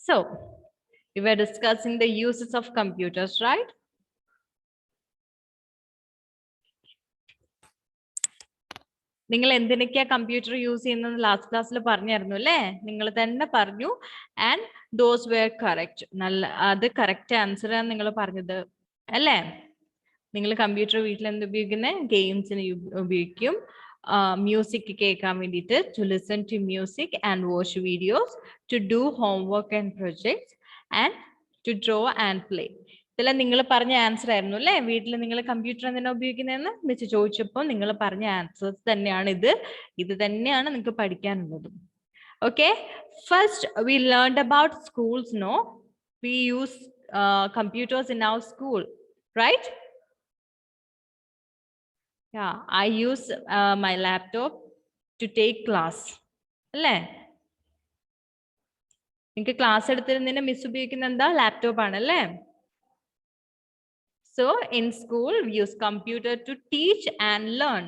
So we were discussing the uses of computers, right? നിങ്ങൾ എന്തിനൊക്കെയാ computer use ചെയ്യുന്നത് last ക്ലാസ്സിൽ പറഞ്ഞായിരുന്നു അല്ലേ? നിങ്ങൾ തന്നെ പറഞ്ഞു. And those were correct. നല്ല അത് കറക്റ്റ് ആൻസർ ആണ് നിങ്ങൾ പറഞ്ഞത് അല്ലേ? നിങ്ങൾ കമ്പ്യൂട്ടർ വീട്ടിൽ എന്ത് ഉപയോഗിക്കുന്നത്? ഗെയിംസിന് ഉപയോഗിക്കും. മ്യൂസിക് കേൾക്കാൻ വേണ്ടിയിട്ട്, to listen to music and watch videos, to do homework and projects and to draw and play. ഇതെല്ലാം നിങ്ങൾ പറഞ്ഞ ആൻസർ ആയിരുന്നു അല്ലേ? വീട്ടിൽ നിങ്ങൾ കമ്പ്യൂട്ടർ എന്തിനാ ഉപയോഗിക്കുന്നതെന്ന് വെച്ച് ചോദിച്ചപ്പോൾ നിങ്ങൾ പറഞ്ഞ ആൻസേഴ്സ് തന്നെയാണ് ഇത്. ഇത് തന്നെയാണ് നിങ്ങൾക്ക് പഠിക്കാനുള്ളത്. Okay, first we learned about schools. No, we use computers in our school, right? Yeah, I use my laptop to take class. അല്ലേ? നിങ്ങൾക്ക് ക്ലാസ് എടുത്തിരുന്നതിന് മിസ് ഉപയോഗിക്കുന്ന എന്താ? ലാപ്ടോപ്പ് ആണല്ലേ? So in school we use computer to teach and learn.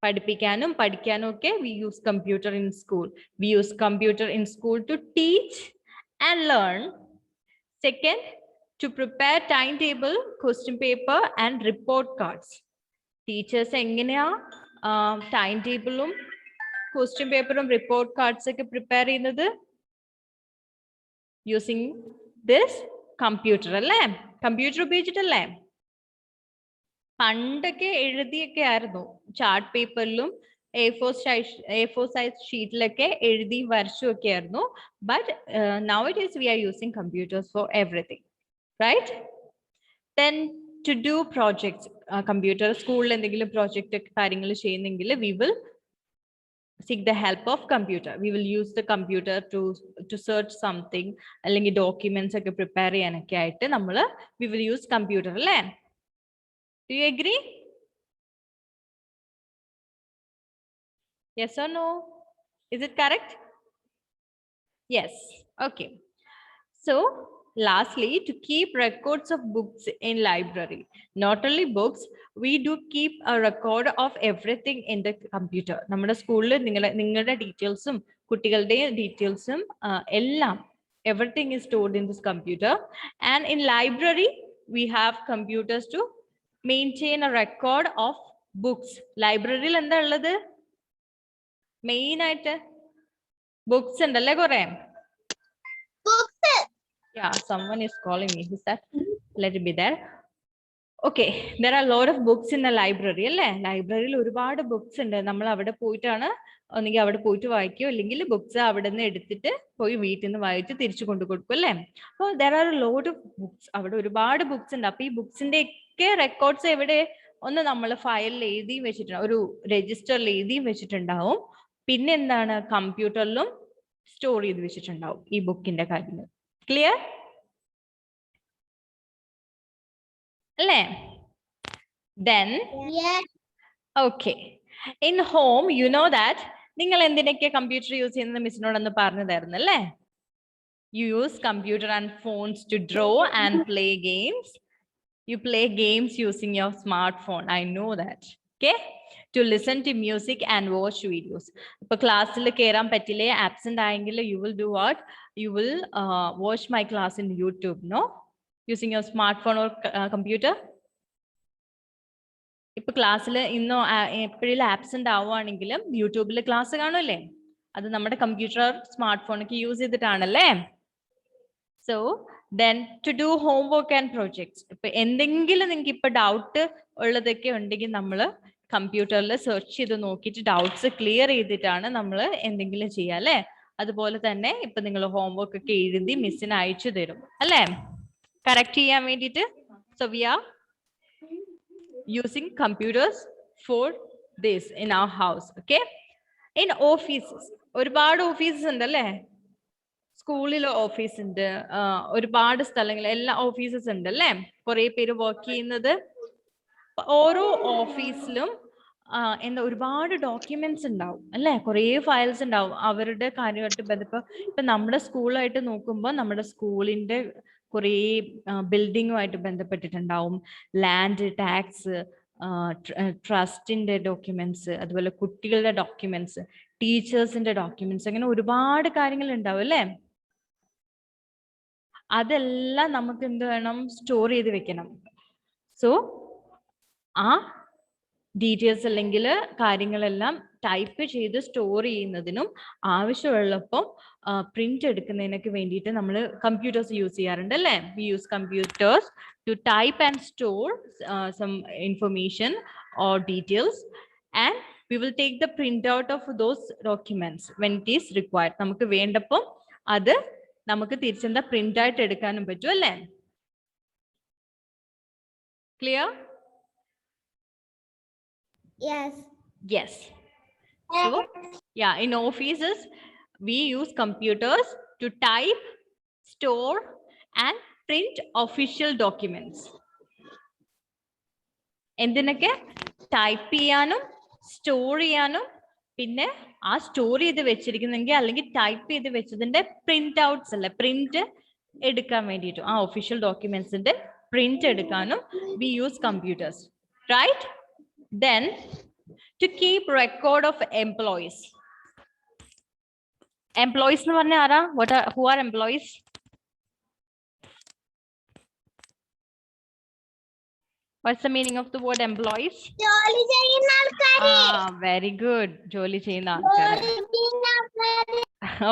പഠിപ്പിക്കാനും പഠിക്കാനും ഒക്കെ we use computer in school. We use computer in school to teach and learn. Second, to prepare timetable, question paper and report cards. Teachers എങ്ങനെയാ time ടേബിളും question പേപ്പറും report cards ഒക്കെ prepare ചെയ്യുന്നത്? Using this computer അല്ലേ? Computer ഉപയോഗിച്ചിട്ടല്ലേ? പണ്ടൊക്കെ എഴുതിയൊക്കെ ആയിരുന്നു chart പേപ്പറിലും A4 size ഷീറ്റിലൊക്കെ എഴുതി വരച്ചുമൊക്കെ ആയിരുന്നു. But nowadays we are using computers for everything, right? Then to do projects, computer സ്കൂളിൽ എന്തെങ്കിലും പ്രോജക്റ്റ് കാര്യങ്ങൾ ചെയ്യുന്നെങ്കിൽ we will seek the help of computer. We will use the computer to search something, അല്ലെങ്കിൽ documents ഒക്കെ prepare ചെയ്യാനൊക്കെ ആയിട്ട് നമ്മൾ we will use computer അല്ലേ? Do you agree? Yes or no? Is it correct? Yes. Okay. So lastly, to keep records of books in library. Not only books, we do keep a record of everything in the computer. നമ്മുടെ സ്കൂളിൽ നിങ്ങളുടെ ഡീറ്റെയിൽസും കുട്ടികളുടെ ഡീറ്റെയിൽസും എല്ലാം everything is stored in this computer. And in library, we have computers to maintain a record of books. ലൈബ്രറിയിൽ എന്താ ഉള്ളത്? മെയിൻ ആയിട്ട് ബുക്സ് ഉണ്ടല്ലേ കുറെ? Yeah, someone is calling me. Who's that? Let it be there. Okay, there are a lot of books in the library അല്ലേ? ലൈബ്രറിയിൽ ഒരുപാട് books ഉണ്ട്. നമ്മൾ അവിടെ പോയിട്ടാണ് ഒന്നെങ്കിൽ അവിടെ പോയിട്ട് വായിക്കോ അല്ലെങ്കിൽ ബുക്സ് അവിടെ നിന്ന് എടുത്തിട്ട് പോയി വീട്ടിൽ നിന്ന് വായിച്ച് തിരിച്ചു കൊണ്ടു കൊടുക്കും അല്ലേ? അപ്പോൾ there are a lot of books. അവിടെ ഒരുപാട് ബുക്സ് ഉണ്ട്. അപ്പൊ ഈ ബുക്സിന്റെ ഒക്കെ റെക്കോർഡ്സ് എവിടെ? ഒന്ന് നമ്മൾ ഫയലിൽ എഴുതിയും വെച്ചിട്ടുണ്ടാവും, ഒരു രജിസ്റ്ററിൽ എഴുതിയും വെച്ചിട്ടുണ്ടാവും. പിന്നെ എന്താണ്? കമ്പ്യൂട്ടറിലും സ്റ്റോർ ചെയ്ത് വെച്ചിട്ടുണ്ടാവും ഈ ബുക്കിന്റെ കാര്യങ്ങൾ. Clear? അല്ലേ? Then, Yes. okay. In home, you know that നിങ്ങൾ എന്തിനൊക്കെ കമ്പ്യൂട്ടർ യൂസ് ചെയ്യുന്നത് മിസ്സിനോടൊന്ന് പറഞ്ഞു തരുന്നു അല്ലേ? You use computer and phones to draw and play games. You play games using your smartphone. I know that. Okay? To listen to music and watch videos. ഇപ്പൊ ക്ലാസ്സിൽ കയറാൻ പറ്റില്ലേ, ആബ്സെന്റ് ആയെങ്കിൽ you will do what? You will watch my class in YouTube, no? Using your smartphone or computer. ഇപ്പൊ ക്ലാസ്സിൽ ഇന്നോ എപ്പോഴെങ്കിലും absent ആവുകയാണെങ്കിലും യൂട്യൂബിൽ ക്ലാസ് കാണുമല്ലേ? അത് നമ്മുടെ കമ്പ്യൂട്ടർ സ്മാർട്ട് ഫോണൊക്കെ യൂസ് ചെയ്തിട്ടാണല്ലേ? So then to do homework and projects. ഇപ്പൊ എന്തെങ്കിലും നിങ്ങൾക്ക് ഇപ്പൊ ഡൗട്ട് ഉള്ളതൊക്കെ ഉണ്ടെങ്കിൽ നമ്മൾ കമ്പ്യൂട്ടറിൽ സെർച്ച് ചെയ്ത് നോക്കിയിട്ട് ഡൗട്ട്സ് ക്ലിയർ ചെയ്തിട്ടാണ് നമ്മൾ എന്തെങ്കിലും ചെയ്യുക അല്ലേ? അതുപോലെ തന്നെ ഇപ്പൊ നിങ്ങൾ ഹോംവർക്ക് ഒക്കെ എഴുതി മിസ്സിന് അയച്ചു തരും അല്ലേ? കറക്റ്റ് ചെയ്യാൻ വേണ്ടിയിട്ട്. So we are using computers for this in our house. Okay? In offices, ഒരുപാട് ഓഫീസസ് ഉണ്ട് അല്ലേ? സ്കൂളിൽ ഓഫീസ് ഉണ്ട്, ഒരുപാട് സ്ഥലങ്ങൾ എല്ലാ ഓഫീസസ് ഉണ്ട് അല്ലേ? കുറെ പേര് വർക്ക് ചെയ്യുന്നത്. ഓരോ ഓഫീസിലും എന്താ ഒരുപാട് ഡോക്യുമെന്റ്സ് ഉണ്ടാവും അല്ലേ? കുറേ ഫയൽസ് ഉണ്ടാവും അവരുടെ കാര്യമായിട്ട് ബന്ധപ്പെട്ട്. ഇപ്പൊ നമ്മുടെ സ്കൂളായിട്ട് നോക്കുമ്പോൾ നമ്മുടെ സ്കൂളിന്റെ കുറേ ബിൽഡിങ്ങുമായിട്ട് ബന്ധപ്പെട്ടിട്ടുണ്ടാവും. ലാൻഡ് ടാക്സ്, ട്രസ്റ്റിന്റെ ഡോക്യുമെന്റ്സ്, അതുപോലെ കുട്ടികളുടെ ഡോക്യുമെന്റ്സ്, ടീച്ചേഴ്സിന്റെ ഡോക്യുമെന്റ്സ്, അങ്ങനെ ഒരുപാട് കാര്യങ്ങൾ ഉണ്ടാവും അല്ലേ? അതെല്ലാം നമുക്ക് എന്ത് വേണം? സ്റ്റോർ ചെയ്ത് വെക്കണം. സോ ആ ഡീറ്റെയിൽസ് അല്ലെങ്കിൽ കാര്യങ്ങളെല്ലാം ടൈപ്പ് ചെയ്ത് സ്റ്റോർ ചെയ്യുന്നതിനും ആവശ്യമുള്ളപ്പം പ്രിന്റ് എടുക്കുന്നതിനൊക്കെ വേണ്ടിയിട്ട് നമ്മൾ കമ്പ്യൂട്ടേഴ്സ് യൂസ് ചെയ്യാറുണ്ട് അല്ലേ? We use computers to type and store some information or details and we will take the printout of those documents when it is required. നമുക്ക് വേണ്ടപ്പം അത് നമുക്ക് തിരിച്ചെന്താ പ്രിന്റ് ആയിട്ട് എടുക്കാനും പറ്റും അല്ലേ? Clear? Yes. Yes. So yeah, in offices we use computers to type, store and print official documents. എന്തിനൊക്കെ? Type ചെയ്യാനും store ചെയ്യാനും പിന്നെ ആ സ്റ്റോർ ചെയ്ത് വെച്ചിരിക്കുന്നെങ്കിൽ അല്ലെങ്കിൽ ടൈപ്പ് ചെയ്ത് വെച്ചതിന്റെ പ്രിന്റ് ഔട്ട്സ് അല്ലെ, പ്രിന്റ് എടുക്കാൻ വേണ്ടിയിട്ടും ആ ഒഫീഷ്യൽ ഡോക്യുമെന്റ്സിന്റെ പ്രിന്റ് എടുക്കാനും we use computers, right? Then to keep record of employees. Employees എന്ന് പറഞ്ഞാൽ ആരാ? Who are employees? What's the meaning of the word employees? ജോലി ചെയ്യുന്ന ആൾക്കാരെ. Very good. ജോലി ചെയ്യുന്ന ആൾക്കാരെ.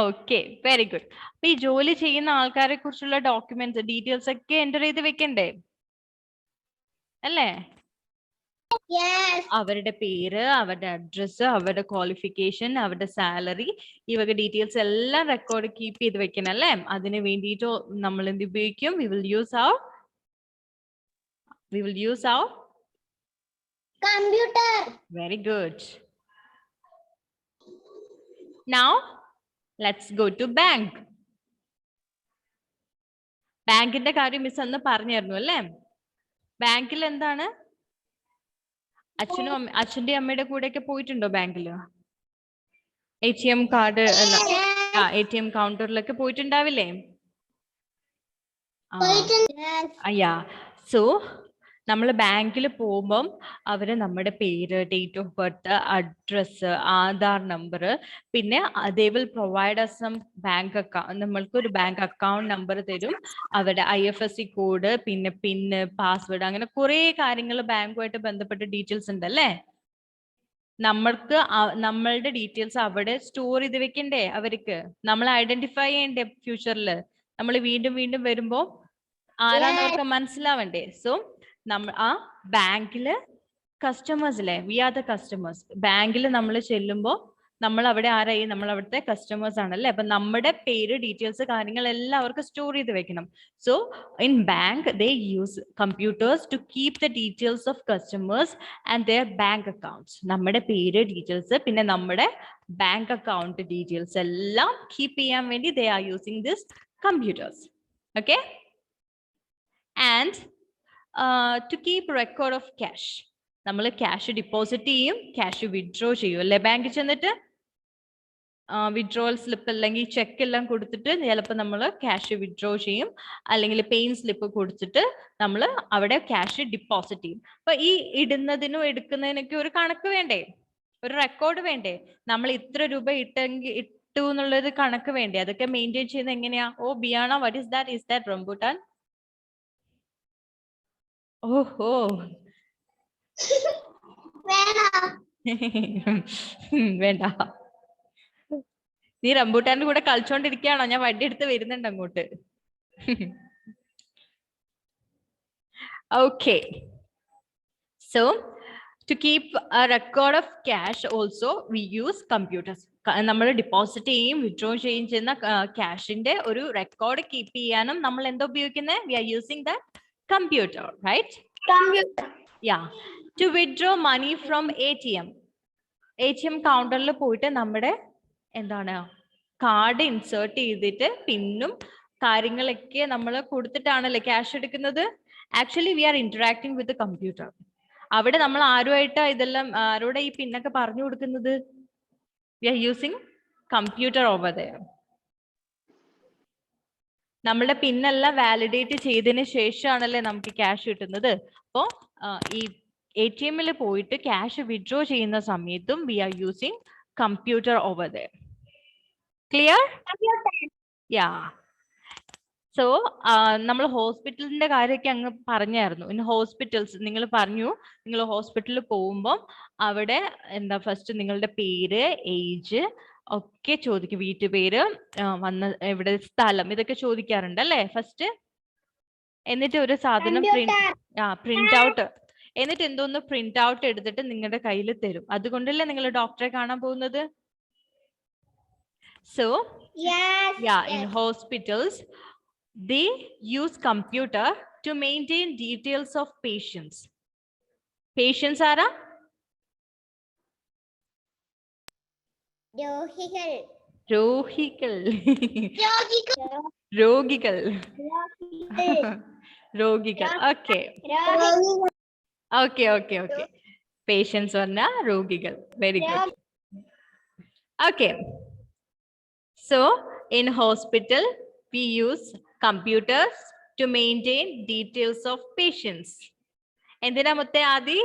Okay, very good. അപ്പൊ ഈ ജോലി ചെയ്യുന്ന ആൾക്കാരെ കുറിച്ചുള്ള ഡോക്യുമെന്റ്സ് ഡീറ്റെയിൽസ് ഒക്കെ എൻ്റർ ചെയ്ത് വെക്കണ്ടേ അല്ലേ? അവരുടെ പേര്, അവരുടെ അഡ്രസ്സ്, അവരുടെ ക്വാളിഫിക്കേഷൻ, അവരുടെ സാലറി, ഈ വക ഡീറ്റെയിൽസ് എല്ലാം റെക്കോർഡ് കീപ്പ് ചെയ്ത് വെക്കണം അല്ലേ? അതിന് വേണ്ടിയിട്ട് നമ്മൾ എന്ത് ഉപയോഗിക്കും? We will use our computer. Very good. Now let's go to bank. ബാങ്കിന്റെ കാര്യം മിസ് അന്ന് പറഞ്ഞായിരുന്നു അല്ലേ? ബാങ്കിൽ എന്താണ്? അച്ഛന്റെ അമ്മയുടെ കൂടെയൊക്കെ പോയിട്ടുണ്ടോ ബാങ്കില്? ATM card ATM കൗണ്ടറിലൊക്കെ പോയിട്ടുണ്ടാവില്ലേ? അയ്യാ, സോ നമ്മൾ ബാങ്കിൽ പോകുമ്പം അവര് നമ്മുടെ പേര്, date of birth, address, Aadhaar number, പിന്നെ they will provide us some bank account, നമ്മൾക്ക് ഒരു ബാങ്ക് അക്കൗണ്ട് നമ്പർ തരും, അവരുടെ IFSC കോഡ്, പിന്നെ പിന്ന്, പാസ്വേഡ്, അങ്ങനെ കുറെ കാര്യങ്ങൾ ബാങ്കുമായിട്ട് ബന്ധപ്പെട്ട ഡീറ്റെയിൽസ് ഉണ്ട് അല്ലേ? നമ്മൾക്ക് നമ്മളുടെ ഡീറ്റെയിൽസ് അവിടെ സ്റ്റോർ ചെയ്ത് വെക്കണ്ടേ? അവർക്ക് നമ്മൾ ഐഡന്റിഫൈ ചെയ്യണ്ടേ? ഫ്യൂച്ചറിൽ നമ്മൾ വീണ്ടും വീണ്ടും വരുമ്പോ ആരാന്ന് അവർക്ക് മനസ്സിലാവണ്ടേ? സോ നമ്മൾ ആ ബാങ്കില് കസ്റ്റമേഴ്സ് അല്ലേ? We are the customers. ബാങ്കിൽ നമ്മൾ ചെല്ലുമ്പോൾ നമ്മൾ അവിടെ ആരായി? നമ്മൾ അവിടുത്തെ കസ്റ്റമേഴ്സ് ആണല്ലേ? അപ്പൊ നമ്മുടെ പേര്, ഡീറ്റെയിൽസ്, കാര്യങ്ങളെല്ലാം അവർക്ക് സ്റ്റോർ ചെയ്ത് വെക്കണം. So in bank they use computers to keep the details of customers and their bank accounts. നമ്മുടെ പേര്, ഡീറ്റെയിൽസ്, പിന്നെ നമ്മുടെ ബാങ്ക് അക്കൗണ്ട് ഡീറ്റെയിൽസ് എല്ലാം കീപ്പ് ചെയ്യാൻ വേണ്ടി they are using this computers. Okay? And to keep record of cash. നമ്മൾ cash deposit ചെയ്യും, cash withdraw ചെയ്യും അല്ലെ? ബാങ്കിൽ ചെന്നിട്ട് വിഡ്രോവൽ സ്ലിപ്പ് അല്ലെങ്കിൽ ചെക്ക് എല്ലാം കൊടുത്തിട്ട് ചിലപ്പോൾ നമ്മൾ ക്യാഷ് വിഡ്രോ ചെയ്യും, അല്ലെങ്കിൽ പെയിൻ സ്ലിപ്പ് കൊടുത്തിട്ട് നമ്മൾ അവിടെ ക്യാഷ് ഡിപ്പോസിറ്റ് ചെയ്യും. അപ്പൊ ഈ ഇടുന്നതിനും എടുക്കുന്നതിനൊക്കെ ഒരു കണക്ക് വേണ്ടേ? ഒരു റെക്കോർഡ് വേണ്ടേ? നമ്മൾ ഇത്ര രൂപ ഇട്ടു എന്നുള്ളത് കണക്ക് വേണ്ടേ? അതൊക്കെ മെയിൻറ്റെയിൻ ചെയ്യുന്നത് എങ്ങനെയാ? ഓ ബിയാണ, what is that? Is that rambutan? ഓഹോ വേണ്ട, നീ റംബൂട്ടാന്റെ കൂടെ കളിച്ചോണ്ടിരിക്കുകയാണോ? ഞാൻ വണ്ടി എടുത്ത് വരുന്നുണ്ട് അങ്ങോട്ട്. Okay, so to keep a record of cash also we use computers. നമ്മൾ ഡിപ്പോസിറ്റ് ചെയ്യും, വിഡ്രോ ചെയ്യും ചെയ്യുന്ന ക്യാഷിന്റെ ഒരു റെക്കോർഡ് കീപ്പ് ചെയ്യാനും നമ്മൾ എന്താ ഉപയോഗിക്കുന്നത്? We are using the computer, right? Computer. Yeah, to withdraw money from ATM കൗണ്ടറിൽ പോയിട്ട് നമ്മുടെ എന്താണ് കാർഡ് ഇൻസേർട്ട് ചെയ്തിട്ട് പിന്നും കാര്യങ്ങളൊക്കെ നമ്മൾ കൊടുത്തിട്ടാണല്ലേ ക്യാഷ് എടുക്കുന്നത്. Actually we are interacting with computer. അവിടെ നമ്മൾ ആരുമായിട്ടാ ഇതെല്ലാം, ആരോടെ ഈ പിന്നൊക്കെ പറഞ്ഞു കൊടുക്കുന്നത്? We are using computer over there. നമ്മളുടെ പിന്നെല്ലാം വാലിഡേറ്റ് ചെയ്തതിന് ശേഷമാണല്ലേ നമുക്ക് ക്യാഷ് കിട്ടുന്നത്. അപ്പോൾ ഈ ATM പോയിട്ട് ക്യാഷ് വിഡ്രോ ചെയ്യുന്ന സമയത്തും we are using computer over there. Clear? Yeah. So നമ്മൾ ഹോസ്പിറ്റലിന്റെ കാര്യമൊക്കെ അങ്ങ് പറഞ്ഞായിരുന്നു. ഇൻ ഹോസ്പിറ്റൽസ് നിങ്ങൾ പറഞ്ഞു, നിങ്ങൾ ഹോസ്പിറ്റലിൽ പോകുമ്പോൾ അവിടെ എന്താ ഫസ്റ്റ് നിങ്ങളുടെ പേര്, ഏജ് ഒക്കെ ചോദിക്കും, വീട്ടുപേര്, വന്ന എവിടെ, സ്ഥലം, ഇതൊക്കെ ചോദിക്കാറുണ്ട് അല്ലേ ഫസ്റ്റ്. എന്നിട്ട് ഒരു സാധനം പ്രിന്റ് ഔട്ട്, എന്നിട്ട് എന്തോന്ന് പ്രിന്റ് ഔട്ട് എടുത്തിട്ട് നിങ്ങളുടെ കയ്യിൽ തരും. അതുകൊണ്ടല്ലേ നിങ്ങൾ ഡോക്ടറെ കാണാൻ പോകുന്നത്. So in hospitals they use computer to maintain details of patients. Patients ആരാ? രോഗികൾ. രോഗികൾ. രോഗികൾ. Okay okay okay okay. Patients പറഞ്ഞ രോഗികൾ. Very good. Okay. So in hospital we use computers to maintain details of patients. എന്തിനാ മുത്തേ ആദി?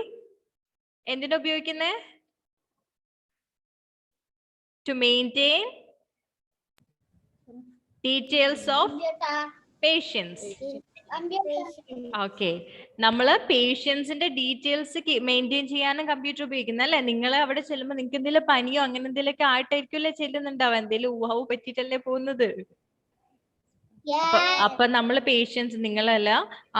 എന്തിനാ ഉപയോഗിക്കുന്നേ? To maintain details of patients. Okay. നമ്മള് പേഷ്യൻസിന്റെ ഡീറ്റെയിൽസ് മെയിൻറ്റെയിൻ ചെയ്യാനും കമ്പ്യൂട്ടർ ഉപയോഗിക്കുന്നത് അല്ലെ. നിങ്ങൾ അവിടെ ചെല്ലുമ്പോൾ നിങ്ങൾക്ക് എന്തെങ്കിലും പനിയോ അങ്ങനെ എന്തെങ്കിലുമൊക്കെ ആയിട്ടായിരിക്കുമല്ലേ ചെല്ലുന്നുണ്ടാവുക, എന്തെങ്കിലും ഊഹാവ് പറ്റിയിട്ടല്ലേ പോകുന്നത്. അപ്പൊ നമ്മള് പേഷ്യൻസ്, നിങ്ങളല്ല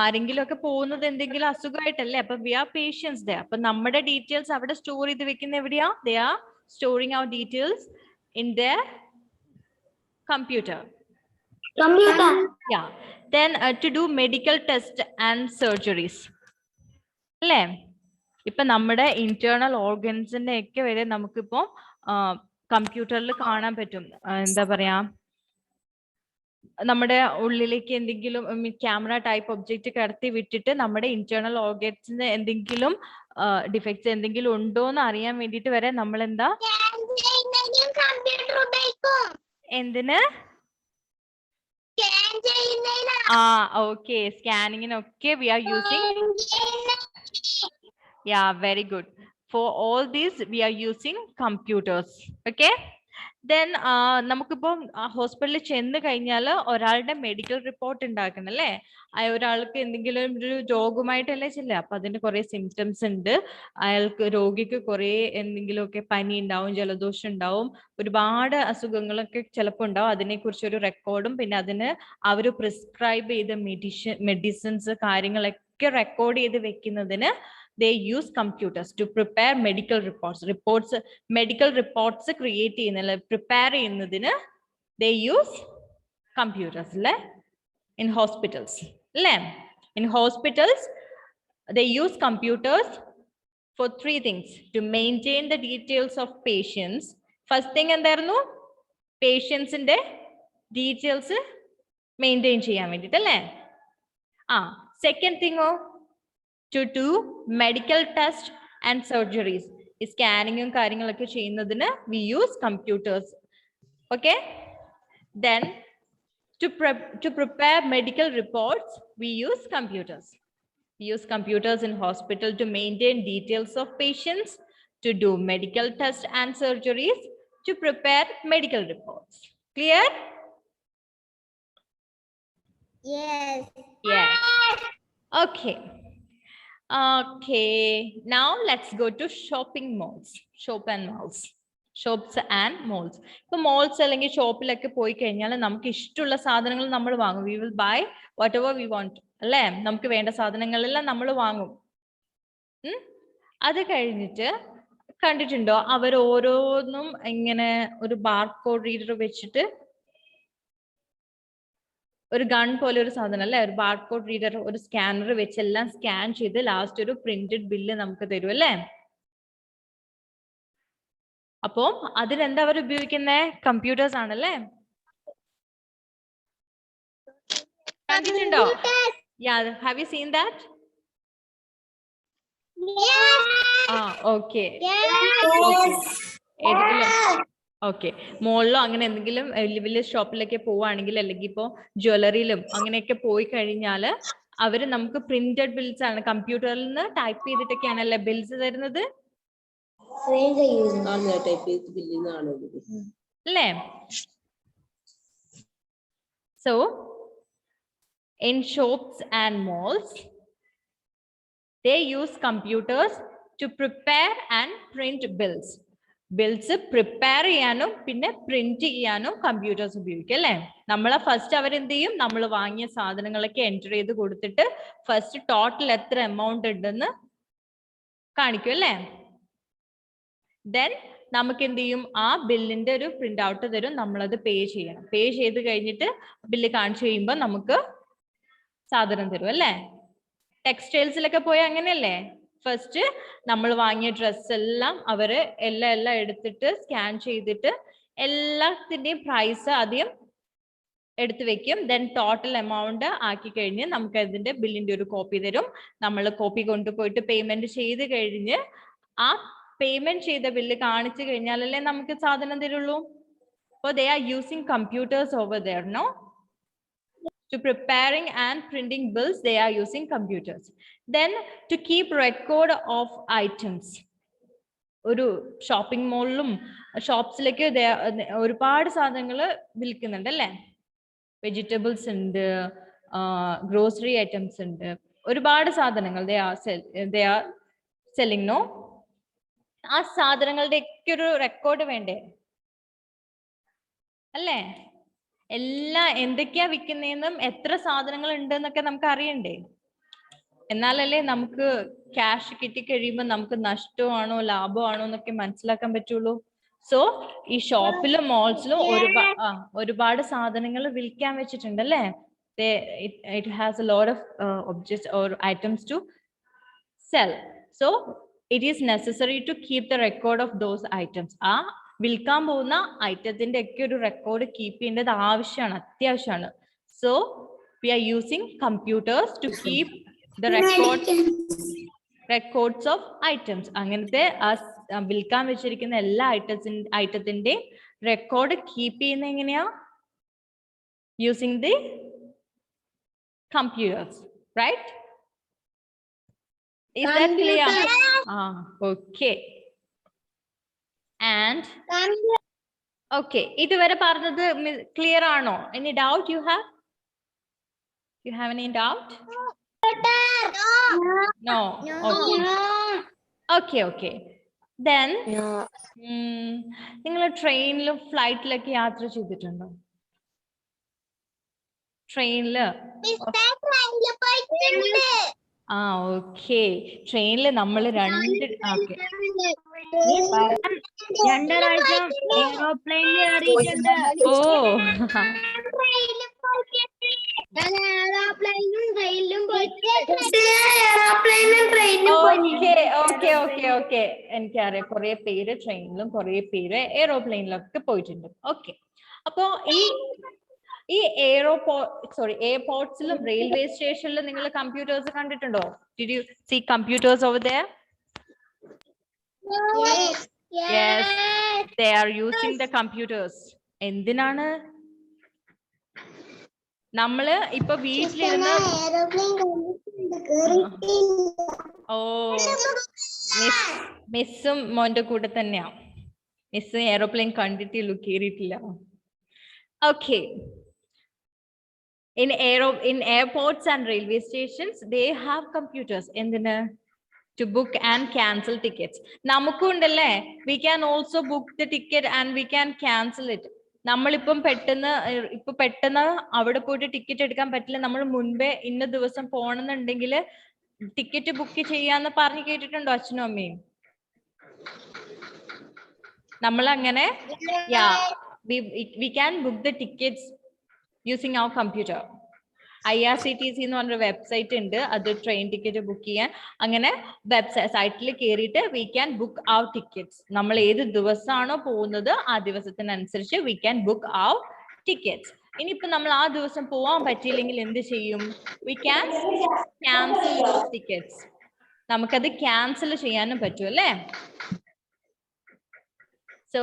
ആരെങ്കിലും ഒക്കെ പോകുന്നത് എന്തെങ്കിലും അസുഖമായിട്ടല്ലേ. അപ്പൊ വി ആർ പേഷ്യൻസ് ദേ. അപ്പൊ നമ്മുടെ ഡീറ്റെയിൽസ് അവിടെ സ്റ്റോർ ചെയ്ത് വെക്കുന്ന എവിടെയാ? They are storing our details in the computer. Yeah. Then to do medical tests and surgeries. അല്ലേ? ഇപ്പൊ നമ്മുടെ ഇന്റേണൽ ഓർഗൻസിന്റെ ഒക്കെ വരെ നമുക്കിപ്പോ കമ്പ്യൂട്ടറിൽ കാണാൻ പറ്റും. എന്താ പറയാ, നമ്മുടെ ഉള്ളിലേക്ക് എന്തെങ്കിലും ക്യാമറ ടൈപ്പ് ഒബ്ജക്റ്റ് കടത്തി വിട്ടിട്ട് നമ്മുടെ ഇന്റേണൽ ഓർഗൻസിന് എന്തെങ്കിലും ഡിഫക്ട്സ് എന്തെങ്കിലും ഉണ്ടോ എന്ന് അറിയാൻ വേണ്ടിയിട്ട് വരെ നമ്മൾ എന്താ, എന്തിന്? ഓക്കെ, സ്കാനിങ്ങിനൊക്കെ we are using. Yeah, very good. For all these we are using computers. Okay. Then നമുക്കിപ്പോ ഹോസ്പിറ്റലിൽ ചെന്ന് കഴിഞ്ഞാൽ ഒരാളുടെ മെഡിക്കൽ റിപ്പോർട്ട് ഉണ്ടാക്കണം അല്ലേ. ഒരാൾക്ക് എന്തെങ്കിലും ഒരു രോഗമായിട്ടല്ലേ ചെല്ലുക. അപ്പൊ അതിന് കുറെ സിംറ്റംസ് ഉണ്ട്. അയാൾക്ക്, രോഗിക്ക് കുറെ എന്തെങ്കിലുമൊക്കെ പനി ഉണ്ടാവും, ജലദോഷം ഉണ്ടാവും, ഒരുപാട് അസുഖങ്ങളൊക്കെ ചിലപ്പോൾ ഉണ്ടാവും. അതിനെക്കുറിച്ച് ഒരു റെക്കോർഡും പിന്നെ അതിന് അവർ പ്രിസ്ക്രൈബ് ചെയ്ത മെഡിസിൻസ് കാര്യങ്ങളൊക്കെ റെക്കോർഡ് ചെയ്ത് വെക്കുന്നതിന് they use computers to prepare medical reports. Medical reports create ചെയ്യുന്ന, prepare ചെയ്യുന്നതിന് they use computers അല്ലേ. In hospitals അല്ലേ. In hospitals they use computers for 3 things: to maintain the details of patients. First thing എന്തായിരുന്നു? പേഷ്യൻസിന്റെ details maintain ചെയ്യാൻ വേണ്ടിട്ട് അല്ലേ. Second തിങ്ങോ, to do medical tests and surgeries. സ്കാനിങ്ങും കാര്യങ്ങളൊക്കെ ചെയ്യുന്നതിന് we use computers. Okay. Then to prepare medical reports we use computers. We use computers in hospital to maintain details of patients, to do medical tests and surgeries, to prepare medical reports. Clear? Yes. Yes. Okay. Okay, now let's go to shopping malls. Shops and malls. ഇപ്പൊ malls അല്ലെങ്കിൽ ഷോപ്പിലൊക്കെ പോയി കഴിഞ്ഞാൽ നമുക്ക് ഇഷ്ടമുള്ള സാധനങ്ങൾ നമ്മൾ വാങ്ങും. We will buy whatever we want അല്ലേ. നമുക്ക് വേണ്ട സാധനങ്ങളെല്ലാം നമ്മൾ വാങ്ങും. അത് കഴിഞ്ഞിട്ട് കണ്ടിട്ടുണ്ടോ, അവർ ഓരോന്നും ഇങ്ങനെ ഒരു ബാർകോഡ് റീഡർ വെച്ചിട്ട്, ഒരു ഗൺ പോലെ ഒരു സാധനം അല്ലെ, ഒരു ബാർകോഡ് റീഡർ, ഒരു സ്കാനർ വെച്ച് എല്ലാം സ്കാൻ ചെയ്ത് ലാസ്റ്റ് ഒരു പ്രിന്റഡ് ബില്ല് നമുക്ക് തരും അല്ലേ. അപ്പോ അതിനെന്താ അവർ ഉപയോഗിക്കുന്നേ? കമ്പ്യൂട്ടേഴ്സ് ആണല്ലേ. കണ്ടിട്ടുണ്ടോ? Have you seen that? Okay. Okay. മോളിലോ അങ്ങനെ എന്തെങ്കിലും വലിയ വലിയ ഷോപ്പിലൊക്കെ പോവുകയാണെങ്കിൽ, അല്ലെങ്കിൽ ഇപ്പോ ജ്വല്ലറിയിലും അങ്ങനെയൊക്കെ പോയി കഴിഞ്ഞാൽ അവര് നമുക്ക് പ്രിന്റഡ് ബിൽസ് ആണ്, കമ്പ്യൂട്ടറിൽ നിന്ന് ടൈപ്പ് ചെയ്തിട്ടൊക്കെയാണല്ലേ ബിൽസ് തരുന്നത് അല്ലേ. So in shops and malls, they use computers to prepare and print bills. Bills prepare ചെയ്യാനും പിന്നെ പ്രിന്റ് ചെയ്യാനും കമ്പ്യൂട്ടേഴ്സ് ഉപയോഗിക്കും അല്ലേ? നമ്മളെ ഫസ്റ്റ് അവരെന്ത് ചെയ്യും, നമ്മൾ വാങ്ങിയ സാധനങ്ങളൊക്കെ എൻറ്റർ ചെയ്ത് കൊടുത്തിട്ട് ഫസ്റ്റ് ടോട്ടൽ എത്ര എമൗണ്ട് ഉണ്ടെന്ന് കാണിക്കും അല്ലേ? ദെൻ നമുക്ക് എന്ത് ചെയ്യും, ആ ബില്ലിന്റെ ഒരു പ്രിന്റ് ഔട്ട് തരും, നമ്മളത് പേ ചെയ്യണം. പേ ചെയ്ത് കഴിഞ്ഞിട്ട് ബില്ല് കാണിച്ചു കഴിയുമ്പോൾ നമുക്ക് സാധനം തരും അല്ലേ? ടെക്സ്റ്റൈൽസിലൊക്കെ പോയി അങ്ങനെയല്ലേ? ഫസ്റ്റ് നമ്മൾ വാങ്ങിയ ഡ്രസ് എല്ലാം അവര് എല്ലാം എടുത്തിട്ട് സ്കാൻ ചെയ്തിട്ട് എല്ലാത്തിന്റെയും പ്രൈസ് ആദ്യം എടുത്തു വെക്കും. ദെൻ ടോട്ടൽ എമൗണ്ട് ആക്കി കഴിഞ്ഞ് നമുക്ക് അതിന്റെ ബില്ലിന്റെ ഒരു കോപ്പി തരും. നമ്മൾ കോപ്പി കൊണ്ടുപോയിട്ട് പേയ്മെന്റ് ചെയ്ത് കഴിഞ്ഞ് ആ പേയ്മെന്റ് ചെയ്ത ബില്ല് കാണിച്ചു കഴിഞ്ഞാലല്ലേ നമുക്ക് സാധനം തരുള്ളൂ. അപ്പോൾ they are using computers over there, no? To preparing and printing bills, they are using computers. Then to keep record of items. ഒരു ഷോപ്പിംഗ് മോളിലും ഷോപ്സിലേക്ക് ഒരുപാട് സാധനങ്ങൾ വിൽക്കുന്നുണ്ട് അല്ലേ? വെജിറ്റബിൾസ് ഉണ്ട്, ഗ്രോസറി ഐറ്റംസ് ഉണ്ട്, ഒരുപാട് സാധനങ്ങൾ they are selling, no? ആ സാധനങ്ങളുടെ ഒക്കെ ഒരു റെക്കോർഡ് വേണ്ടേ അല്ലേ? എല്ലാം എന്തൊക്കെയാ വിൽക്കുന്നതെന്നും എത്ര സാധനങ്ങൾ ഉണ്ട് എന്നൊക്കെ നമുക്ക് അറിയണ്ടേ? എന്നാലല്ലേ നമുക്ക് ക്യാഷ് കിട്ടിക്കഴിയുമ്പോൾ നമുക്ക് നഷ്ടമാണോ ലാഭമാണോ എന്നൊക്കെ മനസ്സിലാക്കാൻ പറ്റുള്ളൂ. സോ ഈ ഷോപ്പിലും മോൾസിലും ഒരുപാട് സാധനങ്ങൾ വിൽക്കാൻ വെച്ചിട്ടുണ്ട് അല്ലേ? It has a lot of objects or items to sell. So it is necessary to keep the record of those items. ആ വിൽക്കാൻ പോകുന്ന ഐറ്റത്തിന്റെ ഒക്കെ ഒരു റെക്കോർഡ് കീപ്പ് ചെയ്യേണ്ടത് ആവശ്യമാണ്, അത്യാവശ്യമാണ്. So we are using computers to keep the records of items. അങ്ങനത്തെ വിൽക്കാൻ വെച്ചിരിക്കുന്ന എല്ലാ ഐറ്റത്തിന്റെ റെക്കോർഡ് കീപ്പ് ചെയ്യുന്ന എങ്ങനെയാ? Using the computers, right? Is that clear? Okay. And okay, ഇതുവരെ പറഞ്ഞത് ക്ലിയർ ആണോ? Any doubt you have? You have any doubt? No. Okay. Then നിങ്ങൾ ട്രെയിനിലും ഫ്ലൈറ്റിലൊക്കെ യാത്ര ചെയ്തിട്ടുണ്ടോ? ട്രെയിനില് ഓക്കെ. ട്രെയിനില് നമ്മൾ ഓക്കെ എനിക്കറിയാം, കുറെ പേര് ട്രെയിനിലും കുറെ പേര് എയറോപ്ലെയിനിലും ഒക്കെ പോയിട്ടുണ്ട്. ഓക്കെ, അപ്പോ ഈ എയർപോർട്ട്സിലും റെയിൽവേ സ്റ്റേഷനിലും നിങ്ങൾ കമ്പ്യൂട്ടേഴ്സ് കണ്ടിട്ടുണ്ടോ? Did you see computers over there? Yes, they are using the computers. എന്തിനാണ്? നമ്മള് ഇപ്പൊ വീട്ടിലിരുന്ന് മിസ്സും മോന്റെ കൂടെ തന്നെയാ. മിസ് എയറോപ്ലെയിൻ കണ്ടിട്ടില്ലു, കേറിയിട്ടില്ല. Okay. In airports and railway stations, they have computers. To book and cancel tickets. നമുക്കുണ്ടല്ലേ, we can also book the ticket and we can cancel it. നമ്മളിപ്പം പെട്ടെന്ന് അവിടെ പോയിട്ട് ടിക്കറ്റ് എടുക്കാൻ പറ്റില്ല. നമ്മൾ മുൻപേ ഇന്ന ദിവസം പോകണമെന്നുണ്ടെങ്കിൽ ടിക്കറ്റ് ബുക്ക് ചെയ്യാന്ന് പറഞ്ഞു കേട്ടിട്ടുണ്ടോ അച്ഛനും അമ്മയും? നമ്മളങ്ങനെ we can book the tickets using our computer. IRCTC എന്ന് പറഞ്ഞ വെബ്സൈറ്റ് ഉണ്ട്, അത് ട്രെയിൻ ടിക്കറ്റ് ബുക്ക് ചെയ്യാൻ. അങ്ങനെ സൈറ്റിൽ കയറിയിട്ട് we can book our tickets. നമ്മൾ ഏത് ദിവസമാണോ പോകുന്നത് ആ ദിവസത്തിനനുസരിച്ച് we can book our tickets. ഇനിയിപ്പോ നമ്മൾ ആ ദിവസം പോവാൻ പറ്റിയില്ലെങ്കിൽ എന്ത് ചെയ്യും? We can cancel those tickets. നമുക്കത് ക്യാൻസൽ ചെയ്യാനും പറ്റും അല്ലേ? So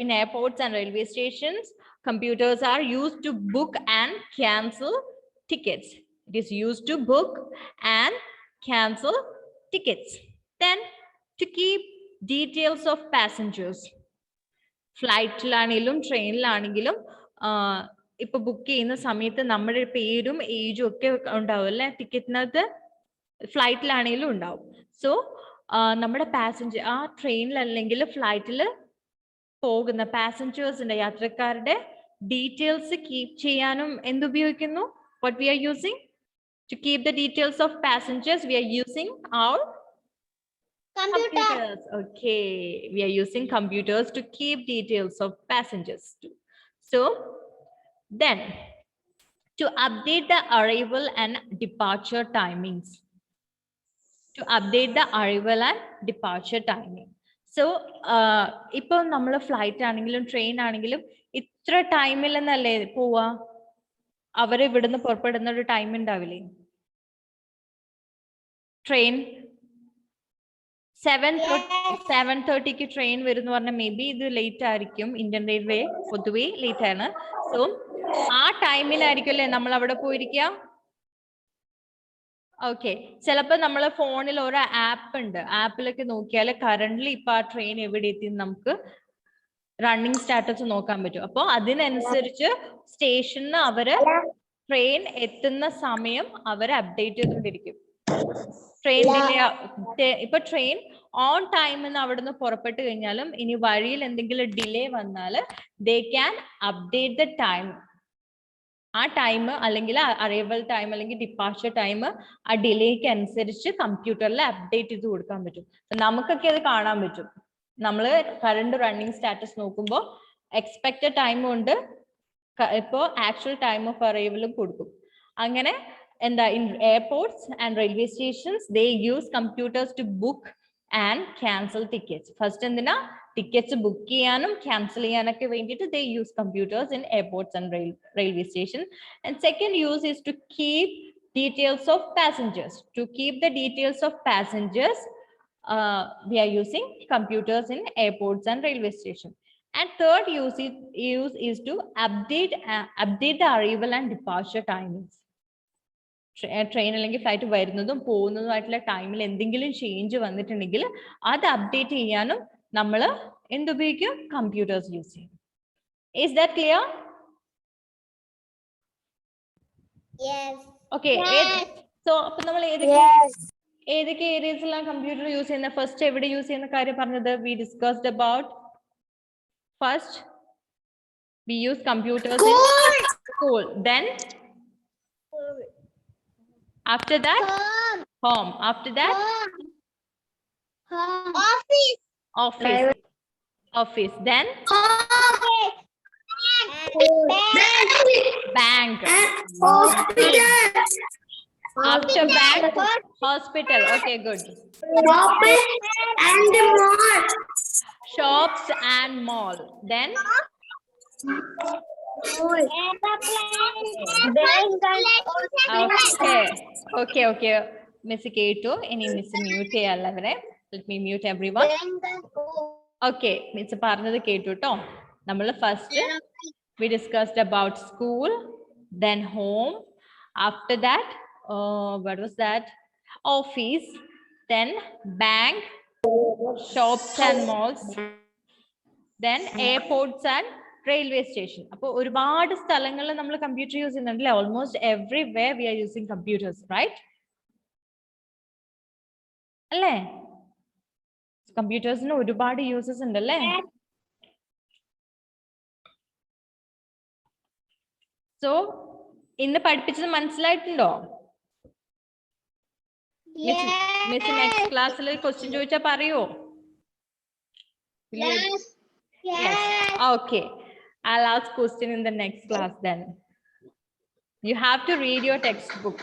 in airports and railway stations, computers are used to book and cancel tickets. It is used to book and cancel tickets. Then to keep details of passengers. Flight lanilum, train lanilum, ഇപ്പൊ book ചെയ്യുന്ന സമയത്ത് നമ്മുടെ പേരും ഏജും ഒക്കെ ഉണ്ടാവും അല്ലെ ടിക്കറ്റിനകത്ത്, ഫ്ലൈറ്റിലാണെങ്കിലും ഉണ്ടാവും. So നമ്മുടെ പാസഞ്ചർ ആ ട്രെയിനിൽ അല്ലെങ്കിൽ ഫ്ലൈറ്റിൽ പോകുന്ന പാസഞ്ചേഴ്സിന്റെ യാത്രക്കാരുടെ ഡീറ്റെയിൽസ് കീപ് ചെയ്യാനും എന്തുപയോഗിക്കുന്നു? What we are using to keep the details of passengers? We are using our computers. Okay, we are using computers to keep details of passengers too. So then to update the arrival and departure timings. To update the arrival and departure timing. So ഇപ്പൊ നമ്മൾ flight ആണെങ്കിലും train ആണെങ്കിലും ഇത്ര ടൈമിൽ എന്നല്ലേ പോവാ? അവരെ ഇവിടുന്ന് പുറപ്പെടുന്ന ഒരു ടൈം ഉണ്ടാവില്ലേ? ട്രെയിൻ 7:30 ട്രെയിൻ വരും എന്ന് പറഞ്ഞാൽ മേ ബി ഇത് ലേറ്റ് ആയിരിക്കും. ഇന്ത്യൻ റെയിൽവേ പൊതുവേ ലേറ്റ് ആണ്. സോ ആ ടൈമിലായിരിക്കും അല്ലേ നമ്മൾ അവിടെ പോയിരിക്കുക. ഓക്കെ, ചിലപ്പോൾ നമ്മളെ ഫോണിൽ ഓരോ ആപ്പ് ഉണ്ട്, ആപ്പിലൊക്കെ നോക്കിയാൽ കറന്റ്ലി ഇപ്പൊ ആ ട്രെയിൻ എവിടെ എത്തി നമുക്ക് റണ്ണിങ് സ്റ്റാറ്റസ് നോക്കാൻ പറ്റും. അപ്പോൾ അതിനനുസരിച്ച് സ്റ്റേഷനിൽ അവര് ട്രെയിൻ എത്തുന്ന സമയം അവര് അപ്ഡേറ്റ് ചെയ്തുകൊണ്ടിരിക്കും. ട്രെയിൻ ഡിലേ, ഇപ്പൊ ട്രെയിൻ ഓൺ ടൈമിന് അവിടുന്ന് പുറപ്പെട്ട് കഴിഞ്ഞാലും ഇനി വഴിയിൽ എന്തെങ്കിലും ഡിലേ വന്നാൽ they can update the time. ആ ടൈം അല്ലെങ്കിൽ അറൈവൽ ടൈം അല്ലെങ്കിൽ ഡിപ്പാർച്ചർ ടൈം ആ ഡിലേക്ക് അനുസരിച്ച് കമ്പ്യൂട്ടറിൽ അപ്ഡേറ്റ് ചെയ്ത് കൊടുക്കാൻ പറ്റും. നമുക്കൊക്കെ അത് കാണാൻ പറ്റും. നമ്മൾ കറണ്ട് റണ്ണിങ് സ്റ്റാറ്റസ് നോക്കുമ്പോൾ എക്സ്പെക്റ്റഡ് ടൈമും ഉണ്ട്, ഇപ്പോൾ ആക്ച്വൽ ടൈം ഓഫ് അറൈവലും കൊടുക്കും. അങ്ങനെ എന്താ, in airports and railway stations they use computers to book and cancel tickets. First എന്തിനാ? ടിക്കറ്റ്സ് ബുക്ക് ചെയ്യാനും ക്യാൻസൽ ചെയ്യാനൊക്കെ വേണ്ടിയിട്ട് they use computers in airports and railway station. And second use is to keep details of passengers. To keep the details of passengers, we are using computers in airports and railway station. And third use is to update the arrival and departure timings. Train അല്ലെങ്കിൽ flight വരുന്നതും പോകുന്നതുമായിട്ടുള്ള ടൈമിൽ എന്തെങ്കിലും change വന്നിട്ടുണ്ടെങ്കിൽ അത് update ചെയ്യാനും നമ്മൾ എന്തുപയോഗിക്കും? Computers use ചെയ്യും. Is that clear? Okay, so അപ്പൊ നമ്മൾ ഏതൊക്കെ ഏരിയസിലാണ് കമ്പ്യൂട്ടർ യൂസ് ചെയ്യുന്നത്? ഫസ്റ്റ് എവിടെ യൂസ് ചെയ്യുന്ന കാര്യം പറഞ്ഞത്? We discussed about first we use computers in school, then after that home, after that office, then bank, after bank hospital. Okay, good. Shops and mall, then okay Miss Keto, any Miss mute allavare. Let me mute everyone. Okay, Miss പറഞ്ഞത് കേട്ടു ട്ടോ. നമ്മൾ first we discussed about school, then home, after that what was that? Office, then bank, shops and malls, then airports and railway station. അപ്പോൾ ഒരുപാട് സ്ഥലങ്ങളിൽ നമ്മൾ computer use ചെയ്യുന്നുണ്ടല്ലേ? Almost everywhere we are using computers, right? അല്ലേ? കമ്പ്യൂട്ടേഴ്സിന് ഒരുപാട് uses ഉണ്ടല്ലേ? So ഇന്ന് പഠിപ്പിച്ചത് മനസ്സിലായിട്ടുണ്ടോ? മിസ് നെക്സ്റ്റ് ക്ലാസ്സിൽ ക്വസ്റ്റ്യൻ ചോദിച്ചാൽ പറയോ? Yes. Okay, I'll ask question in the next class then. You have to read your textbook.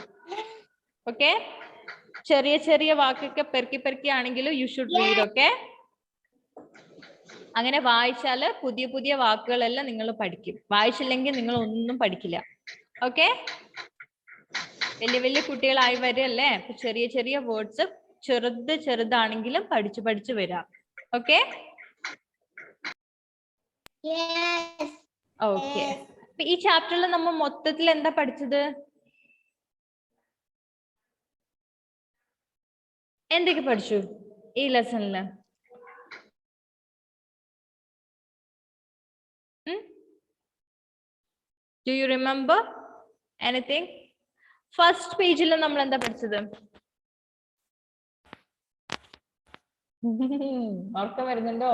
Okay? ചെറിയ വാക്കൊക്കെ പെറുക്കി ആണെങ്കിലും you should read, okay? അങ്ങനെ വായിച്ചാൽ പുതിയ വാക്കുകളെല്ലാം നിങ്ങൾ പഠിക്കും. വായിച്ചില്ലെങ്കിൽ നിങ്ങൾ ഒന്നും പഠിക്കില്ല. ഓക്കെ? വലിയ കുട്ടികളായി വരല്ലേ? അപ്പൊ ചെറിയ വേർഡ്സ് ചെറുതാണെങ്കിലും പഠിച്ചു വരാം. ഓക്കെ? ഓക്കെ, അപ്പൊ ഈ ചാപ്റ്ററിൽ നമ്മൾ മൊത്തത്തിൽ എന്താ പഠിച്ചത്? എന്തൊക്കെ പഠിച്ചു ഈ ലെസണില്? Do you remember anything? First page il nammal endha padichadu? ഓർക്കം വരുന്നുണ്ടോ?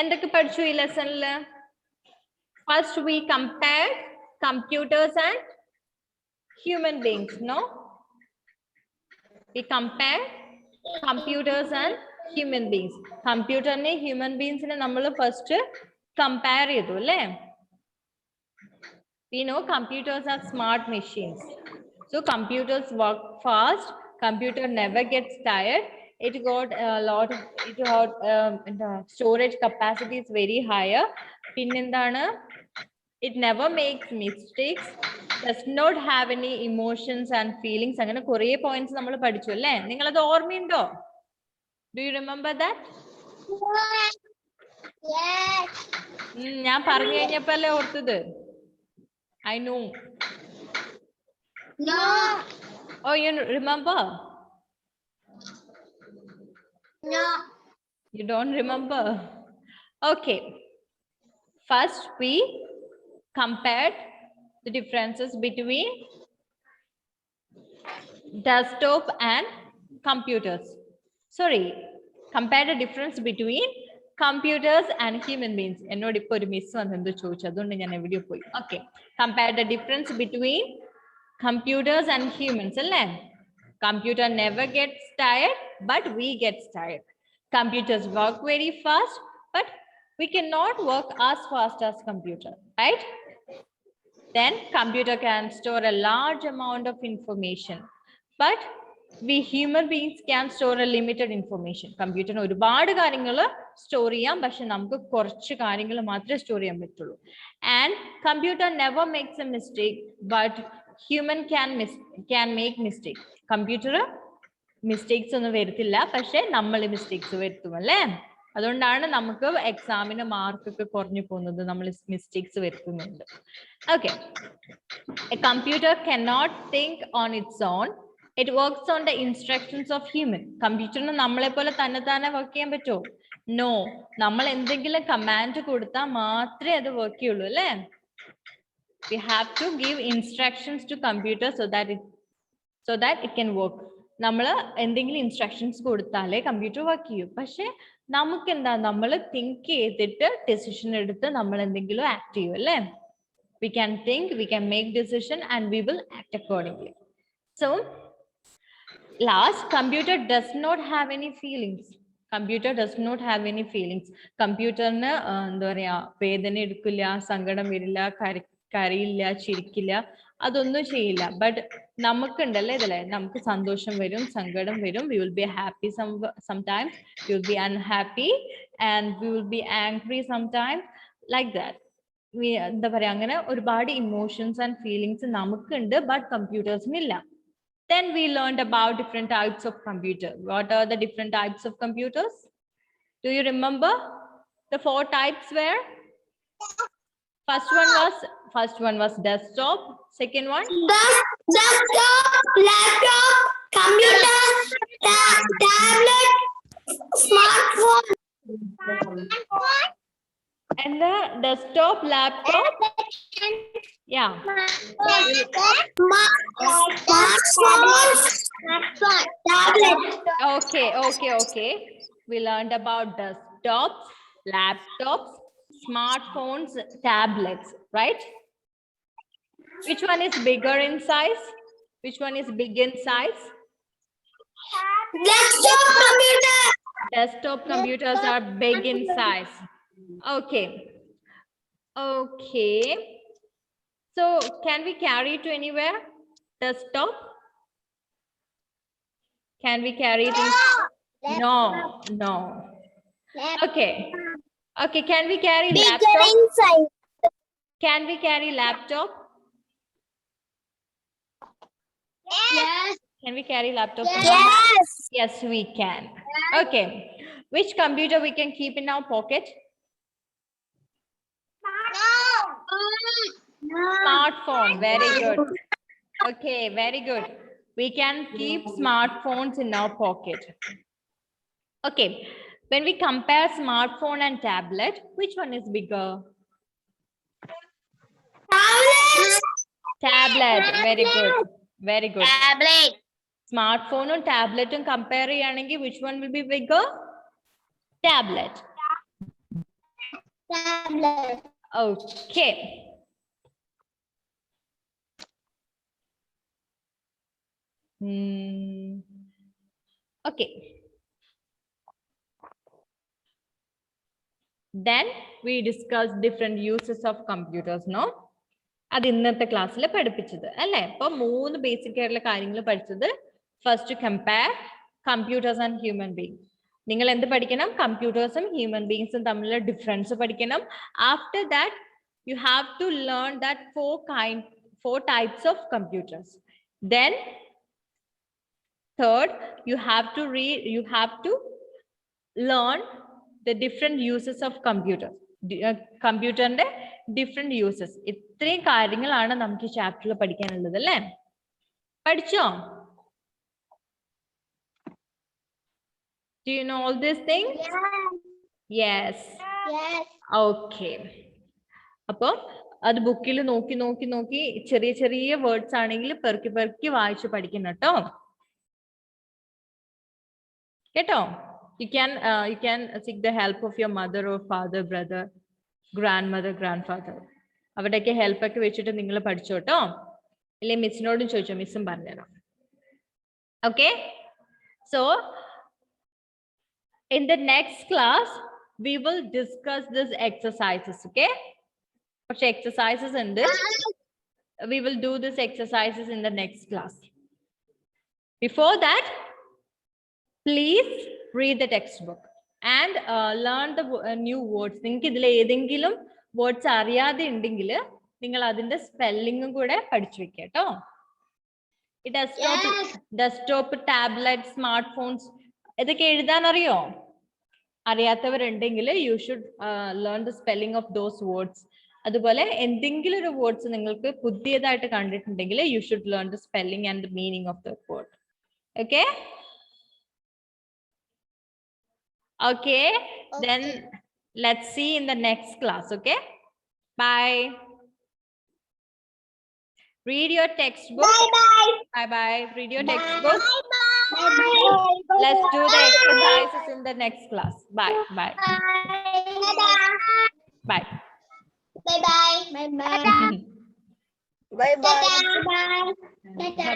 എന്തൊക്കെ പഠിച്ചു ഈ ലെസണിൽ? First we compared computers and human beings, no? We compared computers and human beings. Computer ne human beings ne nammal first compare chedu alle. We know computers are smart machines. So computers work fast. Computer never gets tired. It got a lot of, it got the storage capacity is very higher. Pinnendana, it never makes mistakes, does not have any emotions and feelings. Angana kore points nammal padichu alle. Ningal adu ormiyundo? Do you remember that? Yes. ഞാൻ പറഞ്ഞു കഴിഞ്ഞപ്പല്ലേ ഓർത്തത്? I know. No. Oh, you remember? No. You don't remember? Okay. First, we compared the differences between desktop and computers. Sorry, compare the difference between computers and human beings. എന്നോട് ഇപ്പോൾ ഒരു miss വന്നെന്തോ ചോദിച്ചു, അതുകൊണ്ട് ഞാൻ എവിടെയോ പോയി. Okay, compare the difference between computers and humans അല്ലേ? Computer never gets tired, but we get tired. Computers work very fast, but we cannot work as fast as computer, right? Then computer can store a large amount of information, but we human beings can store a limited information. Computer no ഒരുപാട് കാര്യങ്ങൾ store ചെയ്യാം, പക്ഷെ നമുക്ക് കുറച്ച് കാര്യങ്ങൾ മാത്രമേ store ചെയ്യാൻ പറ്റുള്ളൂ. And computer never makes a mistake, but human can make mistake. Computer mistakes ഒന്നും വരുത്തില്ല, പക്ഷെ നമ്മൾ മിസ്റ്റേക്സ് വരുത്തും അല്ലേ? അതുകൊണ്ടാണ് നമുക്ക് എക്സാമിന് മാർക്ക് ഒക്കെ കുറഞ്ഞു പോകുന്നത്, നമ്മൾ മിസ്റ്റേക്സ് വരുത്തുന്നുണ്ട്. Okay, a computer cannot think on its own. It works on the instructions of human. കമ്പ്യൂട്ടറിന് നമ്മളെ പോലെ തന്നെ വർക്ക് ചെയ്യാൻ പറ്റുമോ? നോ. നമ്മൾ എന്തെങ്കിലും കമാൻഡ് കൊടുത്താൽ മാത്രമേ അത് വർക്ക് ചെയ്യുള്ളൂ അല്ലേ? We have to give instructions to computer so that it can work. നമ്മൾ എന്തെങ്കിലും ഇൻസ്ട്രക്ഷൻസ് കൊടുത്താലേ കമ്പ്യൂട്ടർ വർക്ക് ചെയ്യൂ. പക്ഷെ നമുക്ക് എന്താ, നമ്മൾ തിങ്ക് ചെയ്തിട്ട് ഡിസിഷൻ എടുത്ത് നമ്മൾ എന്തെങ്കിലും ആക്ട് ചെയ്യും അല്ലേ? We can think, we can make decision, and we will act accordingly. So, last, computer does not have any feelings. Computer does not have any feelings. Computer ne എന്താ പറയാ, വേദന എടുക്കില്ല, സങ്കടം വരില്ല, കരയില്ല, ചിരിക്കില്ല, അതൊന്നും ചെയ്യില്ല. ബട്ട് നമുക്കുണ്ടല്ലേ ഇതല്ലേ, നമുക്ക് സന്തോഷം വരും, സങ്കടം വരും. We will be happy sometimes, we will be unhappy, and we will be angry sometimes, like that. എന്താ പറയാ, അങ്ങനെ ഒരുപാട് ഇമോഷൻസ് ആൻഡ് ഫീലിങ്സ് നമുക്കുണ്ട്, but കമ്പ്യൂട്ടേഴ്സിനില്ല. Then we learned about different types of computer. What are the different types of computers? Do you remember? The 4 types were? First one was desktop. Second one? Desktop, laptop, computer, tablet, smartphone. And the desktop, laptop, yeah. Smartphones, tablet. Okay. We learned about desktops, laptops, smartphones, tablets, right? Which one is bigger in size? Which one is big in size? Desktop computer. Desktop computers are big in size. Okay. So can we carry it to anywhere? Desktop? Can we carry it in? No. Okay, can we carry laptop? Inside. Can we carry laptop? Yes. Can we carry laptop? Yes, we can. Okay, which computer we can keep in our pocket? No. Smartphone. Very good. Okay, very good. We can keep smartphones in our pocket. Okay. When we compare smartphone and tablet, which one is bigger? Tablet. Very good. Very good. Tablet. Smartphone and tablet and compare cheyanengil, which one will be bigger? Tablet. Tablet. Okay. Okay. Then we discussed different uses of computers, no? അത് ഇന്നത്തെ ക്ലാസ്സിൽ പഠിപ്പിച്ചത് അല്ലേ? അപ്പൊ 3 basic ആയിട്ടുള്ള കാര്യങ്ങൾ പഠിച്ചത്. First compare computers and human beings. നിങ്ങൾ എന്ത് പഠിക്കണം? കമ്പ്യൂട്ടേഴ്സും ഹ്യൂമൻ ബീങ്സും തമ്മിലുള്ള ഡിഫറൻസ് പഠിക്കണം. After that you have to learn that 4 types of computers. Then third, you have to learn the different uses of computer. കമ്പ്യൂട്ടറിന്റെ ഡിഫറെന്റ് യൂസസ്. ഇത്രയും കാര്യങ്ങളാണ് നമുക്ക് ഈ ചാപ്റ്ററിൽ പഠിക്കാനുള്ളത് അല്ലേ? പഠിച്ചോ? Do you know all these things? Yes. Yes. Okay. അപ്പൊ അത് ബുക്കിൽ നോക്കി ചെറിയ ചെറിയ വേർഡ്സ് ആണെങ്കിൽ പെറുക്കി വായിച്ച് പഠിക്കണം കേട്ടോ. കേട്ടോ? You can seek the help of your mother or father, brother, grandmother, grandfather. അവരുടെയൊക്കെ ഹെൽപ്പ് ഒക്കെ വെച്ചിട്ട് നിങ്ങൾ പഠിച്ചോട്ടോ. ഇല്ലേ മിസ്സിനോടും ചോദിച്ചോ, മിസ്സും പറഞ്ഞുതരാം. Okay. So in the next class we will discuss this exercises. Okay, പക്ഷെ exercises ഉണ്ട്. We will do this exercises in the next class. Before that, please read the textbook and learn the new words. നിങ്ങൾക്ക് ഇതിൽ ഏതെങ്കിലും words അറിയാതെ ഉണ്ടെങ്കിൽ നിങ്ങൾ അതിന്റെ സ്പെല്ലിങ്ങും കൂടെ പഠിച്ചു വെക്കുക കേട്ടോ. ഈ ഡെസ്ക്ടോപ്പ്, ടാബ്ലറ്റ്, സ്മാർട്ട് ഫോൺസ് ഇതൊക്കെ എഴുതാൻ അറിയോ? അറിയാത്തവരുണ്ടെങ്കിൽ you should learn the spelling of those words. അതുപോലെ എന്തെങ്കിലും ഒരു വേർഡ്സ് നിങ്ങൾക്ക് പുതിയതായിട്ട് കണ്ടിട്ടുണ്ടെങ്കിൽ you should learn the spelling and the meaning of the word. Okay? Okay, then let's see in the next class. Okay, bye. Read your textbook. Bye. Read your textbook. Let's do the exercises in the next class. Bye. Bye. Bye.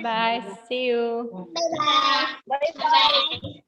Bye. See you. Bye.